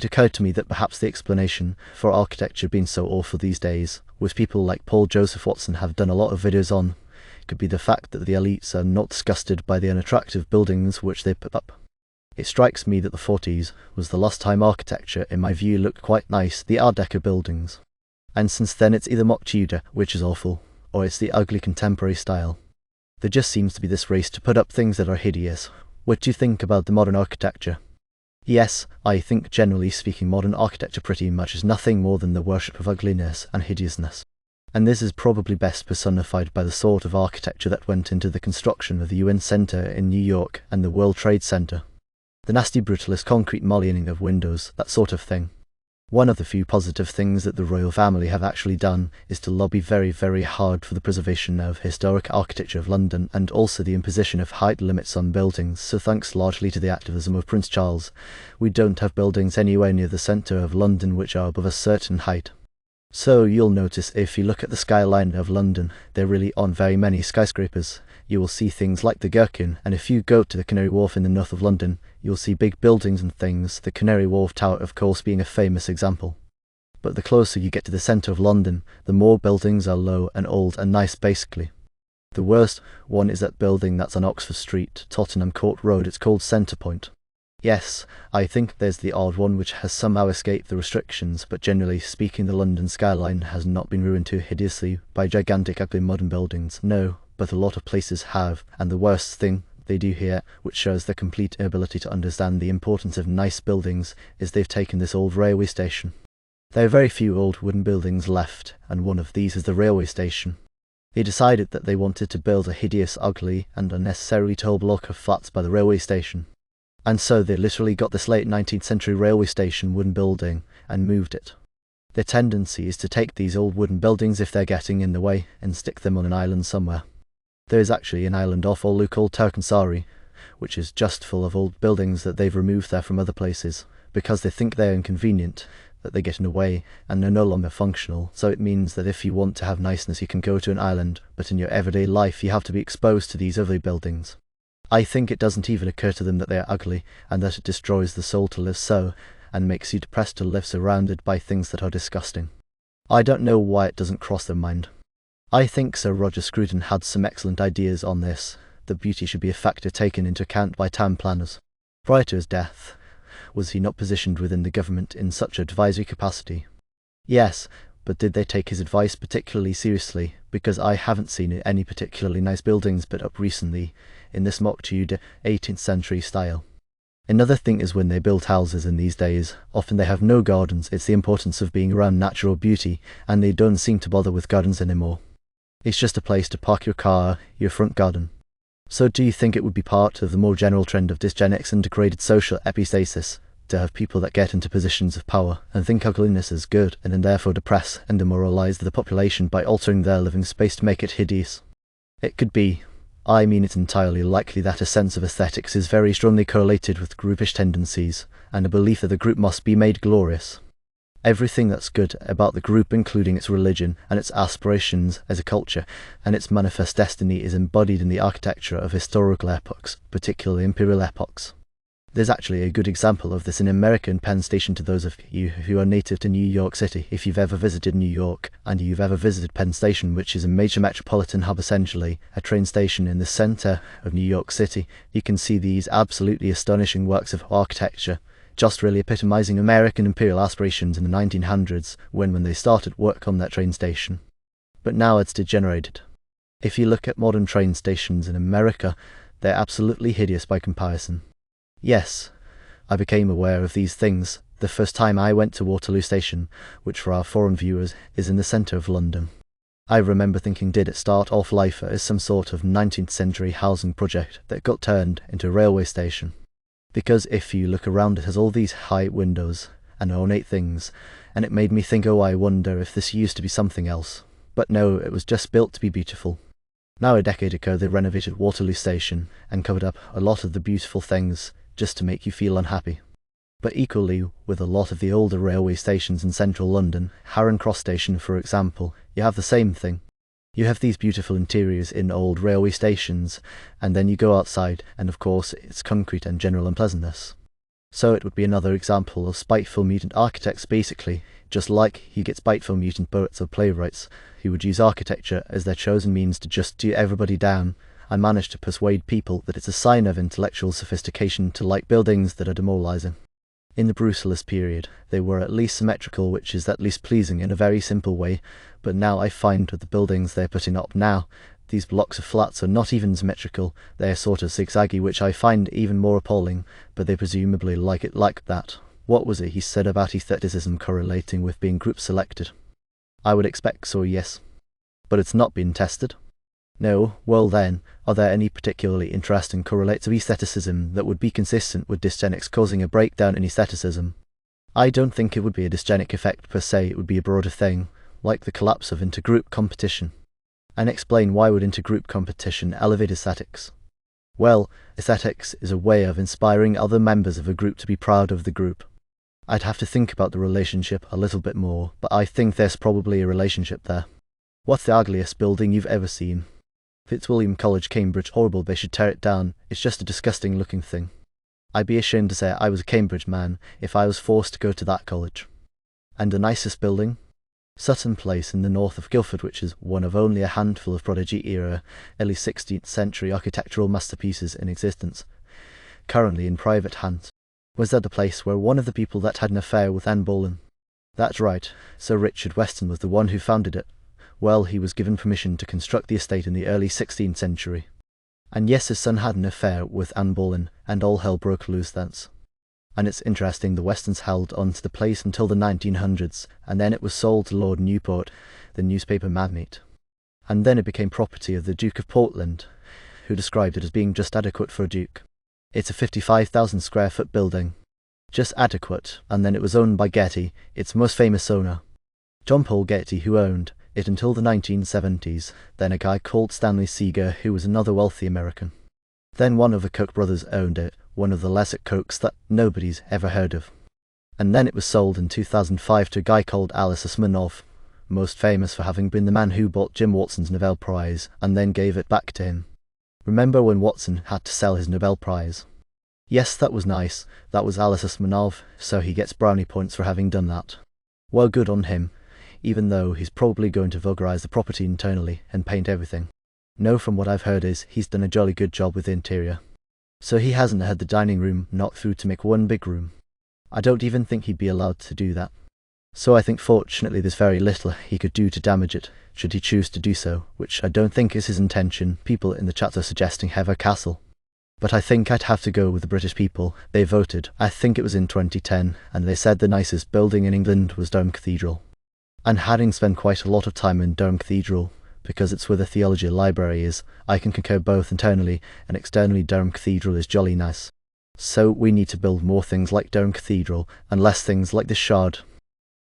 it occurred to me that perhaps the explanation for architecture being so awful these days, which people like Paul Joseph Watson have done a lot of videos on, could be the fact that the elites are not disgusted by the unattractive buildings which they put up. It strikes me that the 40s was the last time architecture, in my view, looked quite nice, the Art Deco buildings. And since then it's either mock Tudor, which is awful, or it's the ugly contemporary style. There just seems to be this race to put up things that are hideous. What do you think about the modern architecture? Yes, I think generally speaking modern architecture pretty much is nothing more than the worship of ugliness and hideousness. And this is probably best personified by the sort of architecture that went into the construction of the UN Center in New York and the World Trade Center. The nasty brutalist concrete mullioning of windows, that sort of thing. One of the few positive things that the royal family have actually done is to lobby very, very hard for the preservation of historic architecture of London and also the imposition of height limits on buildings, so thanks largely to the activism of Prince Charles, we don't have buildings anywhere near the centre of London which are above a certain height. So you'll notice if you look at the skyline of London, there really aren't very many skyscrapers. You will see things like the Gherkin, and if you go to the Canary Wharf in the north of London, you'll see big buildings and things, the Canary Wharf Tower of course being a famous example. But the closer you get to the centre of London, the more buildings are low and old and nice basically. The worst one is that building that's on Oxford Street, Tottenham Court Road, it's called Centre Point. Yes, I think there's the odd one which has somehow escaped the restrictions, but generally speaking the London skyline has not been ruined too hideously by gigantic ugly modern buildings, no, but a lot of places have, and the worst thing they do here, which shows their complete inability to understand the importance of nice buildings, is they've taken this old railway station. There are very few old wooden buildings left, and one of these is the railway station. They decided that they wanted to build a hideous, ugly, and unnecessarily tall block of flats by the railway station. And so they literally got this late 19th century railway station wooden building and moved it. Their tendency is to take these old wooden buildings if they're getting in the way and stick them on an island somewhere. There is actually an island off Olu called Terkansari, which is just full of old buildings that they've removed there from other places, because they think they're inconvenient, that they get in the way, and they're no longer functional, so it means that if you want to have niceness you can go to an island, but in your everyday life you have to be exposed to these ugly buildings. I think it doesn't even occur to them that they are ugly, and that it destroys the soul to live so, and makes you depressed to live surrounded by things that are disgusting. I don't know why it doesn't cross their mind. I think Sir Roger Scruton had some excellent ideas on this, that beauty should be a factor taken into account by town planners. Prior to his death, was he not positioned within the government in such advisory capacity? Yes, but did they take his advice particularly seriously? Because I haven't seen any particularly nice buildings put up recently in this mock Tudor 18th century style. Another thing is when they build houses in these days, often they have no gardens. It's the importance of being around natural beauty, and they don't seem to bother with gardens anymore. It's just a place to park your car, your front garden. So do you think it would be part of the more general trend of dysgenics and degraded social epistasis to have people that get into positions of power and think ugliness is good and then therefore depress and demoralize the population by altering their living space to make it hideous? It could be. I mean, it's entirely likely that a sense of aesthetics is very strongly correlated with groupish tendencies and a belief that the group must be made glorious. Everything that's good about the group, including its religion and its aspirations as a culture and its manifest destiny, is embodied in the architecture of historical epochs, particularly imperial epochs. There's actually a good example of this in America in Penn Station. To those of you who are native to New York City, if you've ever visited New York and you've ever visited Penn Station, which is a major metropolitan hub, essentially a train station in the center of New York City, you can see these absolutely astonishing works of architecture, just really epitomizing American imperial aspirations in the 1900s when they started work on that train station. But now it's degenerated. If you look at modern train stations in America, they're absolutely hideous by comparison. Yes, I became aware of these things the first time I went to Waterloo Station, which for our foreign viewers is in the centre of London. I remember thinking, did it start off life as some sort of 19th century housing project that got turned into a railway station? Because if you look around, it has all these high windows and ornate things, and it made me think, oh, I wonder if this used to be something else. But no, it was just built to be beautiful. Now a decade ago they renovated Waterloo Station and covered up a lot of the beautiful things just to make you feel unhappy. But equally with a lot of the older railway stations in central London, Haring Cross Station for example, you have the same thing. You have these beautiful interiors in old railway stations, and then you go outside and of course it's concrete and general unpleasantness. So it would be another example of spiteful mutant architects basically, just like he gets spiteful mutant poets or playwrights who would use architecture as their chosen means to just do everybody down. I managed to persuade people that it's a sign of intellectual sophistication to like buildings that are demoralizing. In the Brutalist period, they were at least symmetrical, which is at least pleasing in a very simple way, but now I find with the buildings they're putting up now, these blocks of flats are not even symmetrical, they're sort of zigzaggy, which I find even more appalling, but they presumably like it like that. What was it he said about aestheticism correlating with being group selected? I would expect so, yes. But it's not been tested. No, well then, are there any particularly interesting correlates of aestheticism that would be consistent with dysgenics causing a breakdown in aestheticism? I don't think it would be a dysgenic effect per se, it would be a broader thing, like the collapse of intergroup competition. And explain why would intergroup competition elevate aesthetics? Well, aesthetics is a way of inspiring other members of a group to be proud of the group. I'd have to think about the relationship a little bit more, but I think there's probably a relationship there. What's the ugliest building you've ever seen? Fitzwilliam College, Cambridge. Horrible, they should tear it down. It's just a disgusting looking thing. I'd be ashamed to say I was a Cambridge man if I was forced to go to that college. And the nicest building? Sutton Place in the north of Guildford, which is one of only a handful of Prodigy-era, early 16th century architectural masterpieces in existence, currently in private hands. Was that the place where one of the people that had an affair with Anne Boleyn? That's right, Sir Richard Weston was the one who founded it. Well, he was given permission to construct the estate in the early 16th century. And yes, his son had an affair with Anne Boleyn, and all hell broke loose thence. And it's interesting, the Westons held on to the place until the 1900s, and then it was sold to Lord Newport, the newspaper magnate. And then it became property of the Duke of Portland, who described it as being just adequate for a duke. It's a 55,000 square foot building. Just adequate, and then it was owned by Getty, its most famous owner. John Paul Getty, who owned it until the 1970s, then a guy called Stanley Seeger, who was another wealthy American. Then one of the Koch brothers owned it, one of the lesser Kochs that nobody's ever heard of. And then it was sold in 2005 to a guy called Alice Usmanov, most famous for having been the man who bought Jim Watson's Nobel Prize and then gave it back to him. Remember when Watson had to sell his Nobel Prize? Yes, that was nice, that was Alice Usmanov, so he gets brownie points for having done that. Well, good on him, even though he's probably going to vulgarize the property internally and paint everything. No, from what I've heard is he's done a jolly good job with the interior. So he hasn't had the dining room knocked through to make one big room. I don't even think he'd be allowed to do that. So I think fortunately there's very little he could do to damage it, should he choose to do so, which I don't think is his intention. People in the chat are suggesting Hever Castle. But I think I'd have to go with the British people. They voted, I think it was in 2010, and they said the nicest building in England was Durham Cathedral. And having spent quite a lot of time in Durham Cathedral, because it's where the theology library is, I can concur both internally and externally Durham Cathedral is jolly nice. So we need to build more things like Durham Cathedral, and less things like the Shard.